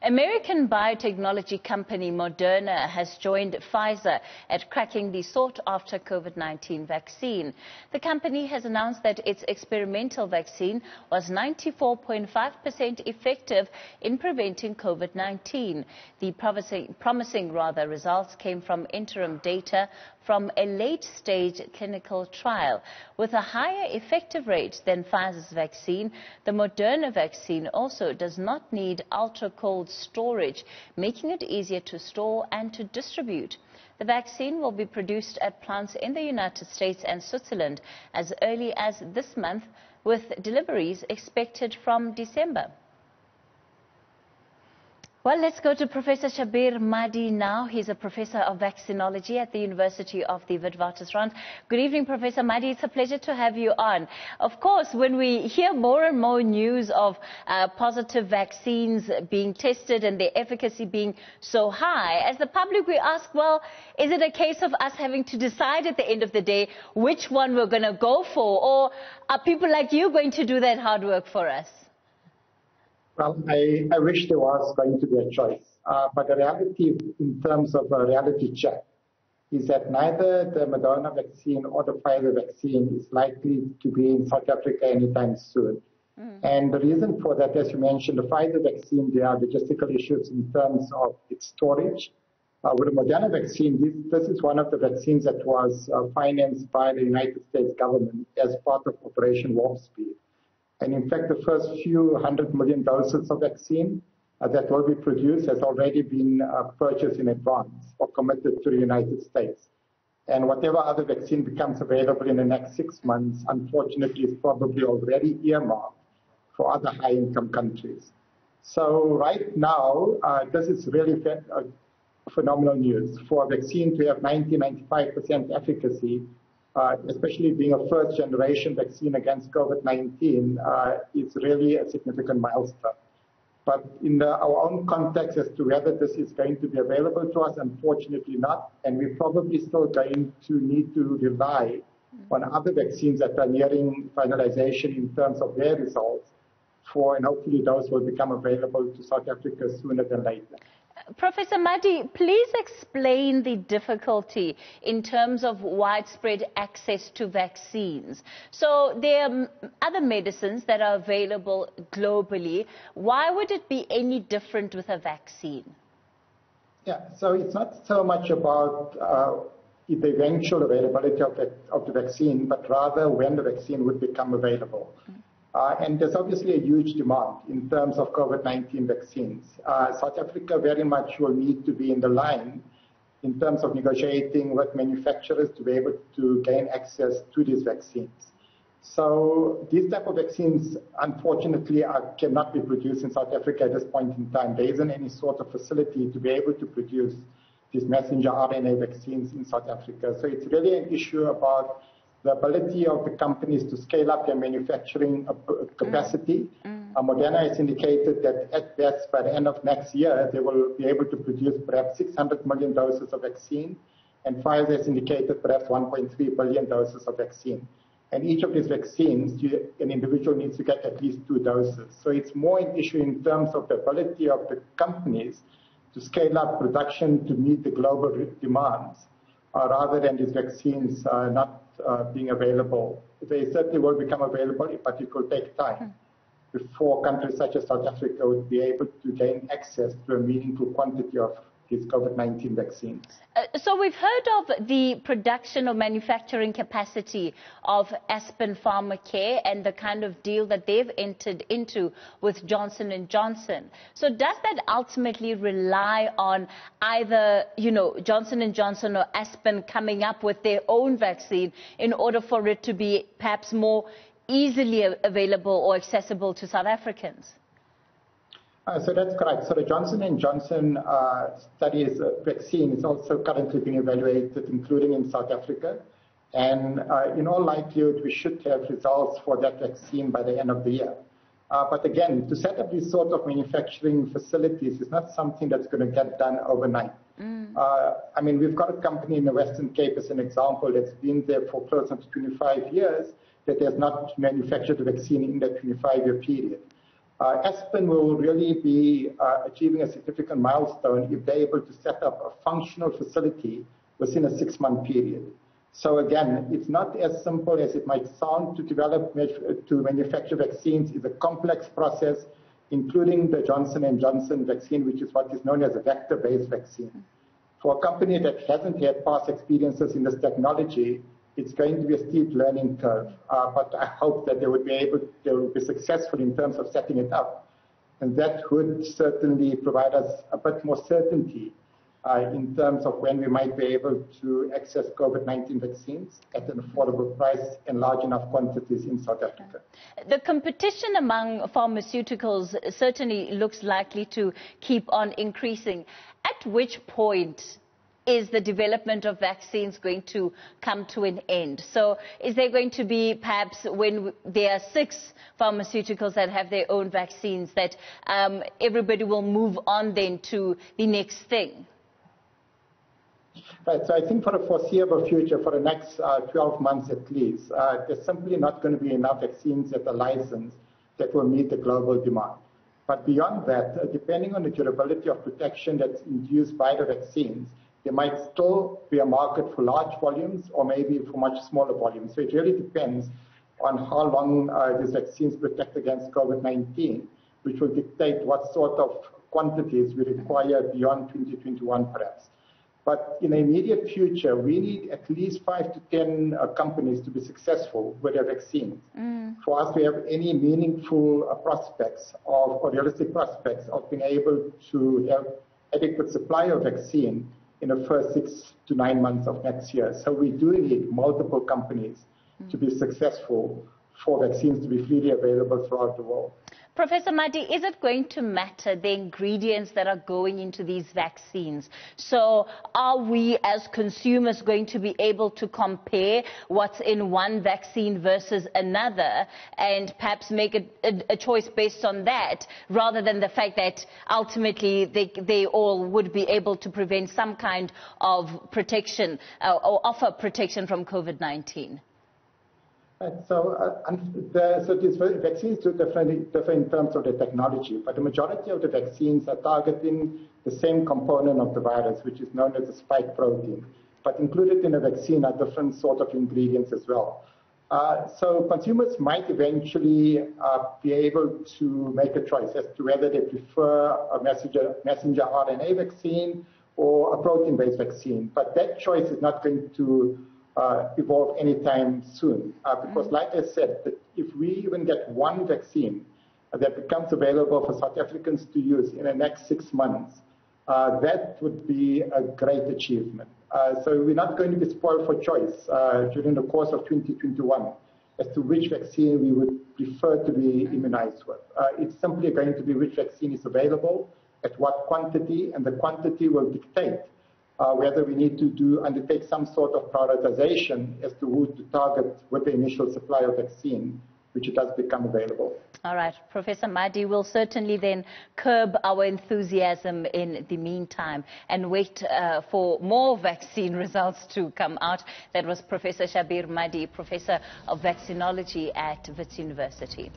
American biotechnology company Moderna has joined Pfizer at cracking the sought-after COVID-19 vaccine. The company has announced that its experimental vaccine was 94.5% effective in preventing COVID-19. The promising results came from interim data from a late-stage clinical trial. With a higher effective rate than Pfizer's vaccine, the Moderna vaccine also does not need ultra-cold storage, making it easier to store and to distribute. The vaccine will be produced at plants in the United States and Switzerland as early as this month, with deliveries expected from December. Well, let's go to Professor Shabir Madhi now. He's a professor of vaccinology at the University of the Witwatersrand. Good evening, Professor Madhi. It's a pleasure to have you on. Of course, when we hear more and more news of positive vaccines being tested and their efficacy being so high, as the public we ask, well, is it a case of us having to decide at the end of the day which one we're going to go for, or are people like you going to do that hard work for us? Well, I wish there was going to be a choice, but the reality in terms of a reality check is that neither the Moderna vaccine or the Pfizer vaccine is likely to be in South Africa anytime soon. And the reason for that, as you mentioned, the Pfizer vaccine, there are logistical issues in terms of its storage. With the Moderna vaccine, this is one of the vaccines that was financed by the United States government as part of Operation Warp Speed. And in fact, the first few 100 million doses of vaccine that will be produced has already been purchased in advance or committed to the United States. And whatever other vaccine becomes available in the next 6 months, unfortunately, is probably already earmarked for other high-income countries. So right now, this is really phenomenal news. For a vaccine to have 90-95% efficacy, especially being a first-generation vaccine against COVID-19, is really a significant milestone. But in our own context as to whether this is going to be available to us, unfortunately not, and we're probably still going to need to rely on other vaccines that are nearing finalization in terms of their results, and hopefully those will become available to South Africa sooner than later. Professor Madhi, please explain the difficulty in terms of widespread access to vaccines. So there are other medicines that are available globally. Why would it be any different with a vaccine? Yeah, so it's not so much about the eventual availability of the vaccine, but rather when the vaccine would become available. And there's obviously a huge demand in terms of COVID-19 vaccines. South Africa very much will need to be in the line in terms of negotiating with manufacturers to be able to gain access to these vaccines. So these type of vaccines, unfortunately, cannot be produced in South Africa at this point in time. There isn't any sort of facility to be able to produce these messenger RNA vaccines in South Africa. So it's really an issue about the ability of the companies to scale up their manufacturing capacity. Moderna has indicated that at best by the end of next year, they will be able to produce perhaps 600 million doses of vaccine, and Pfizer has indicated perhaps 1.3 billion doses of vaccine. And each of these vaccines, an individual needs to get at least 2 doses. So it's more an issue in terms of the ability of the companies to scale up production to meet the global demands, rather than these vaccines not being available. They certainly will become available, but it will take time before countries such as South Africa would be able to gain access to a meaningful quantity of these COVID-19 vaccines. So we've heard of the production or manufacturing capacity of Aspen Pharmacare and the kind of deal that they've entered into with Johnson & Johnson. So does that ultimately rely on either, Johnson & Johnson or Aspen coming up with their own vaccine in order for it to be perhaps more easily available or accessible to South Africans? So that's correct. So the Johnson & Johnson studies vaccine is also currently being evaluated, including in South Africa. And in all likelihood, we should have results for that vaccine by the end of the year. But again, to set up these sort of manufacturing facilities is not something that's going to get done overnight. I mean, we've got a company in the Western Cape as an example that's been there for close to 25 years that has not manufactured a vaccine in that 25-year period. Aspen will really be achieving a significant milestone if they're able to set up a functional facility within a 6-month period. So again, it's not as simple as it might sound to manufacture vaccines. It's a complex process, including the Johnson & Johnson vaccine, which is what is known as a vector-based vaccine. For a company that hasn't had past experiences in this technology, it's going to be a steep learning curve, but I hope that they will be successful in terms of setting it up. And that would certainly provide us a bit more certainty in terms of when we might be able to access COVID-19 vaccines at an affordable price and large enough quantities in South Africa. The competition among pharmaceuticals certainly looks likely to keep on increasing. At which point is the development of vaccines going to come to an end? So is there going to be perhaps when there are 6 pharmaceuticals that have their own vaccines that everybody will move on then to the next thing? Right, so I think for the foreseeable future, for the next 12 months at least, there's simply not going to be enough vaccines that are licensed that will meet the global demand. But beyond that, depending on the durability of protection that's induced by the vaccines, there might still be a market for large volumes or maybe for much smaller volumes. So it really depends on how long these vaccines protect against COVID-19, which will dictate what sort of quantities we require beyond 2021 perhaps. But in the immediate future, we need at least 5 to 10 companies to be successful with their vaccines for us to have any meaningful prospects or realistic prospects of being able to have adequate supply of vaccine in the first 6 to 9 months of next year. So we do need multiple companies to be successful for vaccines to be freely available throughout the world. Professor Madhi, is it going to matter the ingredients that are going into these vaccines? So are we as consumers going to be able to compare what's in one vaccine versus another and perhaps make a choice based on that rather than the fact that ultimately they all would be able to prevent some kind of protection or offer protection from COVID-19? So these vaccines do differ in terms of the technology, but the majority of the vaccines are targeting the same component of the virus, which is known as the spike protein. But included in the vaccine are different sort of ingredients as well. So consumers might eventually be able to make a choice as to whether they prefer a messenger RNA vaccine or a protein-based vaccine. But that choice is not going to evolve anytime soon. Because like I said, that if we even get one vaccine that becomes available for South Africans to use in the next 6 months, that would be a great achievement. So we're not going to be spoiled for choice during the course of 2021 as to which vaccine we would prefer to be immunized with. It's simply going to be which vaccine is available, at what quantity, and the quantity will dictate whether we need to undertake some sort of prioritization as to who to target with the initial supply of vaccine, which it does become available. All right, Professor Madhi, will certainly then curb our enthusiasm in the meantime and wait for more vaccine results to come out. That was Professor Shabir Madhi, Professor of Vaccinology at Wits University.